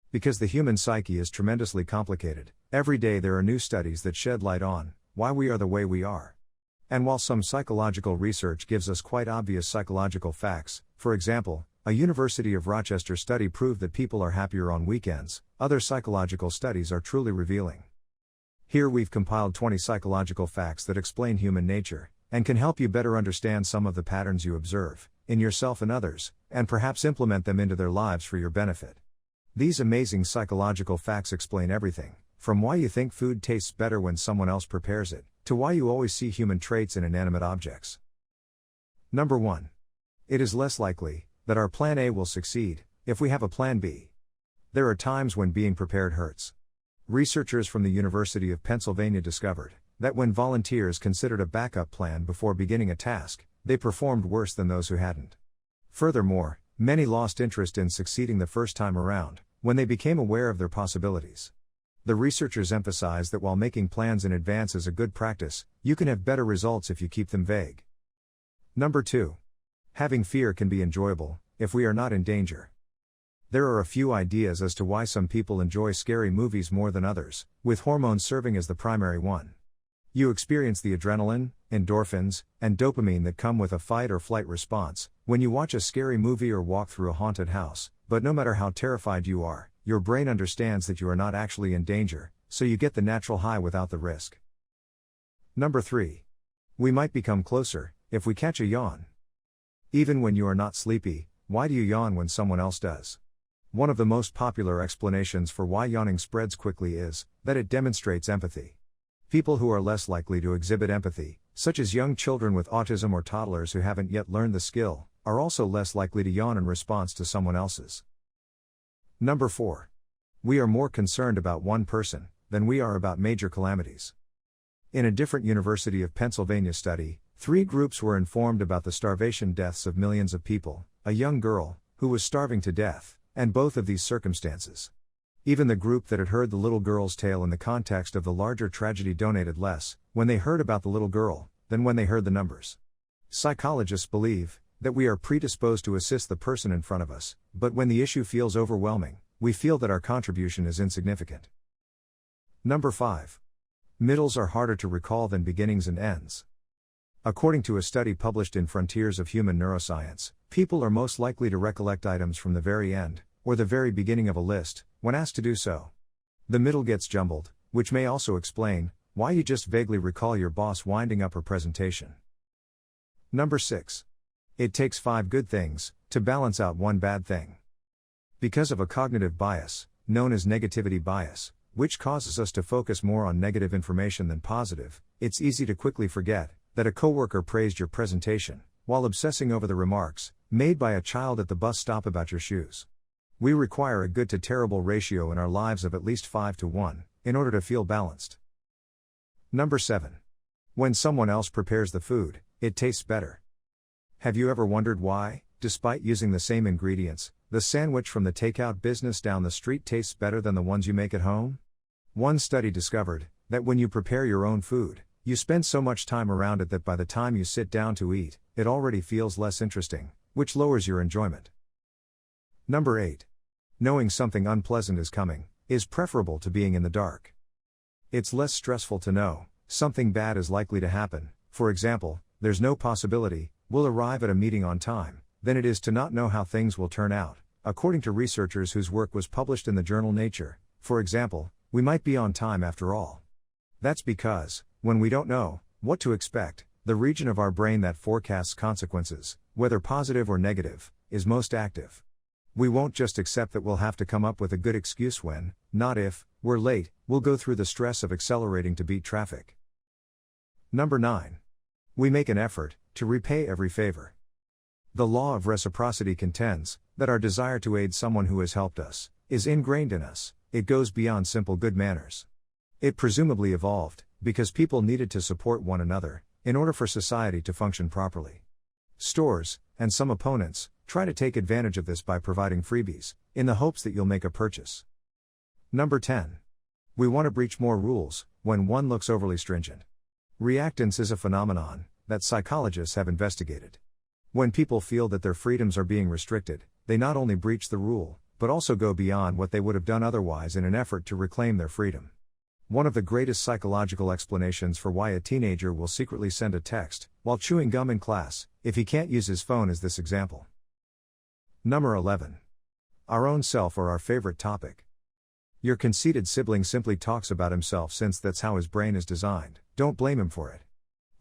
Because the human psyche is tremendously complicated, every day there are new studies that shed light on why we are the way we are. And while some psychological research gives us quite obvious psychological facts, for example, a University of Rochester study proved that people are happier on weekends, other psychological studies are truly revealing. Here we've compiled 20 psychological facts that explain human nature, and can help you better understand some of the patterns you observe, in yourself and others, and perhaps implement them into their lives for your benefit. These amazing psychological facts explain everything, from why you think food tastes better when someone else prepares it, to why you always see human traits in inanimate objects. Number 1. It is less likely that our plan A will succeed if we have a plan B. There are times when being prepared hurts. Researchers from the University of Pennsylvania discovered that when volunteers considered a backup plan before beginning a task, they performed worse than those who hadn't. Furthermore, many lost interest in succeeding the first time around when they became aware of their possibilities. The researchers emphasize that while making plans in advance is a good practice, you can have better results if you keep them vague. Number 2. Having fear can be enjoyable if we are not in danger. There are a few ideas as to why some people enjoy scary movies more than others, with hormones serving as the primary one. You experience the adrenaline, endorphins, and dopamine that come with a fight or flight response when you watch a scary movie or walk through a haunted house, but no matter how terrified you are, your brain understands that you are not actually in danger, so you get the natural high without the risk. Number 3. We might become closer if we catch a yawn. Even when you are not sleepy, why do you yawn when someone else does? One of the most popular explanations for why yawning spreads quickly is that it demonstrates empathy. People who are less likely to exhibit empathy, such as young children with autism or toddlers who haven't yet learned the skill, are also less likely to yawn in response to someone else's. Number 4. We are more concerned about one person than we are about major calamities. In a different University of Pennsylvania study, 3 groups were informed about the starvation deaths of millions of people, a young girl, who was starving to death, and both of these circumstances. Even the group that had heard the little girl's tale in the context of the larger tragedy donated less when they heard about the little girl than when they heard the numbers. Psychologists believe that we are predisposed to assist the person in front of us, but when the issue feels overwhelming, we feel that our contribution is insignificant. Number 5. Middles are harder to recall than beginnings and ends. According to a study published in Frontiers of Human Neuroscience, people are most likely to recollect items from the very end, or the very beginning of a list, when asked to do so. The middle gets jumbled, which may also explain why you just vaguely recall your boss winding up her presentation. Number 6. It takes 5 good things to balance out one bad thing. Because of a cognitive bias, known as negativity bias, which causes us to focus more on negative information than positive, it's easy to quickly forget that a coworker praised your presentation, while obsessing over the remarks made by a child at the bus stop about your shoes. We require a good to terrible ratio in our lives of at least 5 to 1, in order to feel balanced. Number 7. When someone else prepares the food, it tastes better. Have you ever wondered why, despite using the same ingredients, the sandwich from the takeout business down the street tastes better than the ones you make at home? One study discovered that when you prepare your own food, you spend so much time around it that by the time you sit down to eat, it already feels less interesting, which lowers your enjoyment. Number 8. Knowing something unpleasant is coming is preferable to being in the dark. It's less stressful to know something bad is likely to happen. For example, there's no possibility we'll arrive at a meeting on time, than it is to not know how things will turn out, according to researchers whose work was published in the journal Nature. For example, we might be on time after all. That's because, when we don't know what to expect, the region of our brain that forecasts consequences, whether positive or negative, is most active. We won't just accept that we'll have to come up with a good excuse when, not if, we're late. We'll go through the stress of accelerating to beat traffic. Number 9. We make an effort to repay every favor. The law of reciprocity contends that our desire to aid someone who has helped us is ingrained in us. It goes beyond simple good manners. It presumably evolved because people needed to support one another in order for society to function properly. Stores, and some opponents, try to take advantage of this by providing freebies in the hopes that you'll make a purchase. Number 10. We want to breach more rules when one looks overly stringent. Reactance is a phenomenon that psychologists have investigated. When people feel that their freedoms are being restricted, they not only breach the rule, but also go beyond what they would have done otherwise in an effort to reclaim their freedom. One of the greatest psychological explanations for why a teenager will secretly send a text, while chewing gum in class, if he can't use his phone, is this example. Number 11. Our own self or our favorite topic. Your conceited sibling simply talks about himself since that's how his brain is designed. Don't blame him for it.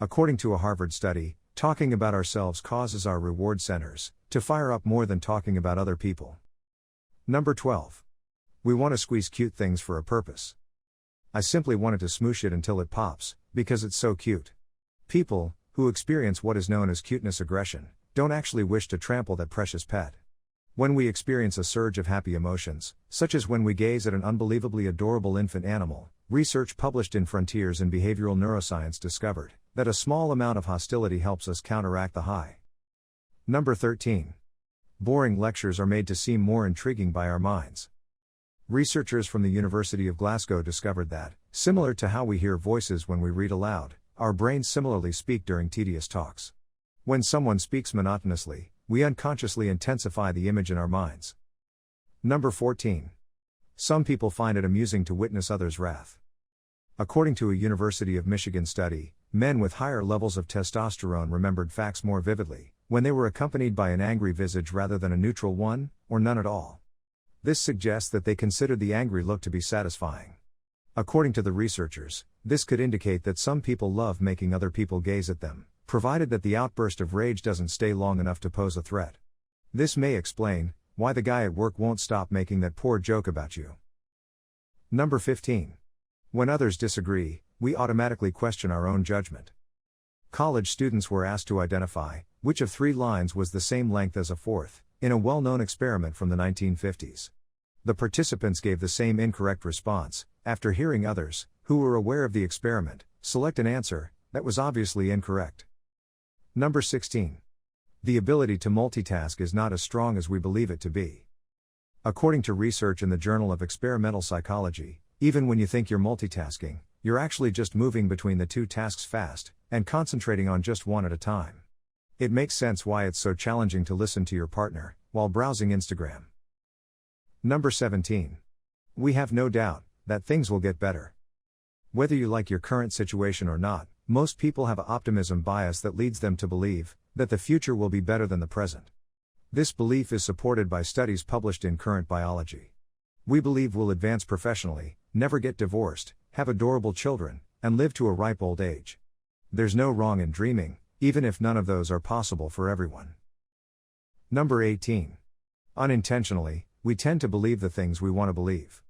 According to a Harvard study, talking about ourselves causes our reward centers to fire up more than talking about other people. Number 12. We want to squeeze cute things for a purpose. I simply wanted to smoosh it until it pops, because it's so cute. People, who experience what is known as cuteness aggression, don't actually wish to trample that precious pet. When we experience a surge of happy emotions, such as when we gaze at an unbelievably adorable infant animal, research published in Frontiers in Behavioral Neuroscience discovered that a small amount of hostility helps us counteract the high. Number 13. Boring lectures are made to seem more intriguing by our minds. Researchers from the University of Glasgow discovered that, similar to how we hear voices when we read aloud, our brains similarly speak during tedious talks. When someone speaks monotonously, we unconsciously intensify the image in our minds. Number 14. Some people find it amusing to witness others' wrath. According to a University of Michigan study, men with higher levels of testosterone remembered facts more vividly when they were accompanied by an angry visage rather than a neutral one, or none at all. This suggests that they considered the angry look to be satisfying. According to the researchers, this could indicate that some people love making other people gaze at them, provided that the outburst of rage doesn't stay long enough to pose a threat. This may explain why the guy at work won't stop making that poor joke about you. Number 15. When others disagree, we automatically question our own judgment. College students were asked to identify which of 3 lines was the same length as a fourth, in a well-known experiment from the 1950s. The participants gave the same incorrect response, after hearing others, who were aware of the experiment, select an answer that was obviously incorrect. Number 16. The ability to multitask is not as strong as we believe it to be. According to research in the Journal of Experimental Psychology, even when you think you're multitasking, you're actually just moving between the 2 tasks fast, and concentrating on just one at a time. It makes sense why it's so challenging to listen to your partner while browsing Instagram. Number 17. We have no doubt that things will get better. Whether you like your current situation or not, most people have an optimism bias that leads them to believe that the future will be better than the present. This belief is supported by studies published in Current Biology. We believe we'll advance professionally, never get divorced, have adorable children, and live to a ripe old age. There's no wrong in dreaming, even if none of those are possible for everyone. Number 18. Unintentionally, we tend to believe the things we want to believe.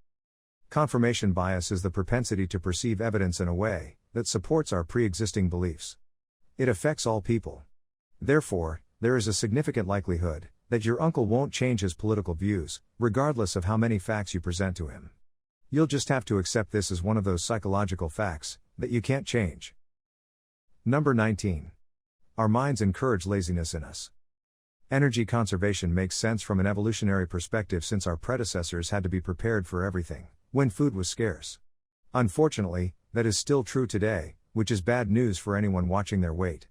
Confirmation bias is the propensity to perceive evidence in a way that supports our pre-existing beliefs. It affects all people. Therefore, there is a significant likelihood that your uncle won't change his political views, regardless of how many facts you present to him. You'll just have to accept this as one of those psychological facts that you can't change. Number 19. Our minds encourage laziness in us. Energy conservation makes sense from an evolutionary perspective since our predecessors had to be prepared for everything when food was scarce. Unfortunately, that is still true today, which is bad news for anyone watching their weight.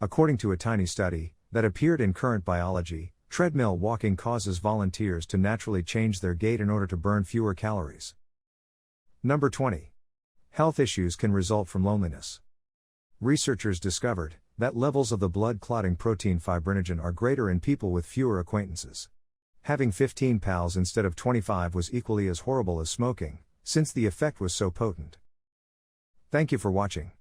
According to a tiny study that appeared in Current Biology, treadmill walking causes volunteers to naturally change their gait in order to burn fewer calories. Number 20. Health issues can result from loneliness. Researchers discovered that levels of the blood-clotting protein fibrinogen are greater in people with fewer acquaintances. Having 15 pals instead of 25 was equally as horrible as smoking, since the effect was so potent. Thank you for watching.